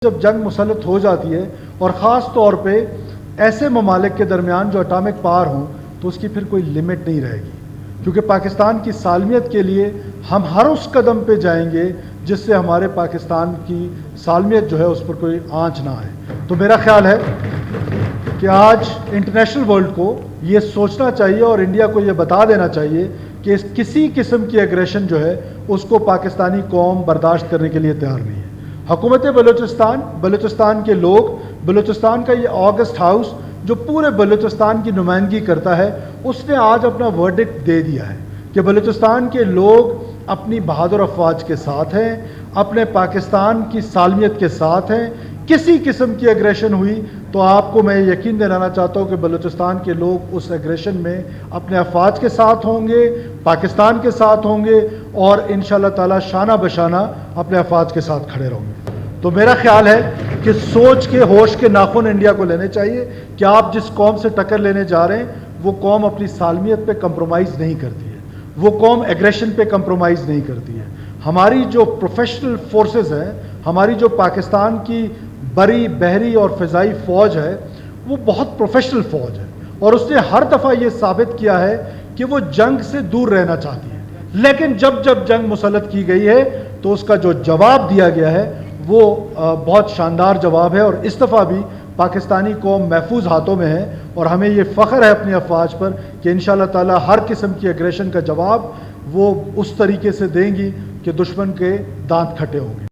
جب جنگ مسلط ہو جاتی ہے اور خاص طور پہ ایسے ممالک کے درمیان جو اٹامک پاور ہوں تو اس کی پھر کوئی لمٹ نہیں رہے گی، کیونکہ پاکستان کی سالمیت کے لیے ہم ہر اس قدم پہ جائیں گے جس سے ہمارے پاکستان کی سالمیت جو ہے اس پر کوئی آنچ نہ آئے۔ تو میرا خیال ہے کہ آج انٹرنیشنل ورلڈ کو یہ سوچنا چاہیے اور انڈیا کو یہ بتا دینا چاہیے کہ کسی قسم کی ایگریشن جو ہے اس کو پاکستانی قوم برداشت کرنے کے لیے تیار نہیں ہے۔ حکومت بلوچستان کے لوگ، بلوچستان کا یہ آگسٹ ہاؤس جو پورے بلوچستان کی نمائندگی کرتا ہے، اس نے آج اپنا ورڈکٹ دے دیا ہے کہ بلوچستان کے لوگ اپنی بہادر افواج کے ساتھ ہیں، اپنے پاکستان کی سالمیت کے ساتھ ہیں۔ کسی قسم کی ایگریشن ہوئی تو آپ کو میں یقین دلانا چاہتا ہوں کہ بلوچستان کے لوگ اس ایگریشن میں اپنے افواج کے ساتھ ہوں گے، پاکستان کے ساتھ ہوں گے اور انشاءاللہ تعالی شانہ بشانہ اپنے افواج کے ساتھ کھڑے رہوں گے۔ تو میرا خیال ہے کہ سوچ کے ہوش کے ناخن انڈیا کو لینے چاہیے کہ آپ جس قوم سے ٹکر لینے جا رہے ہیں وہ قوم اپنی سالمیت پہ کمپرومائز نہیں کرتی ہے، وہ قوم ایگریشن پہ کمپرومائز نہیں کرتی ہے۔ ہماری جو پروفیشنل فورسز ہیں، ہماری جو پاکستان کی بری، بحری اور فضائی فوج ہے، وہ بہت پروفیشنل فوج ہے اور اس نے ہر دفعہ یہ ثابت کیا ہے کہ وہ جنگ سے دور رہنا چاہتی ہے، لیکن جب جنگ مسلط کی گئی ہے تو اس کا جو جواب دیا گیا ہے وہ بہت شاندار جواب ہے، اور اس دفعہ بھی پاکستانی قوم محفوظ ہاتھوں میں ہے اور ہمیں یہ فخر ہے اپنی افواج پر کہ انشاءاللہ تعالی ہر قسم کی ایگریشن کا جواب وہ اس طریقے سے دیں گی کہ دشمن کے دانت کھٹے ہوں گے۔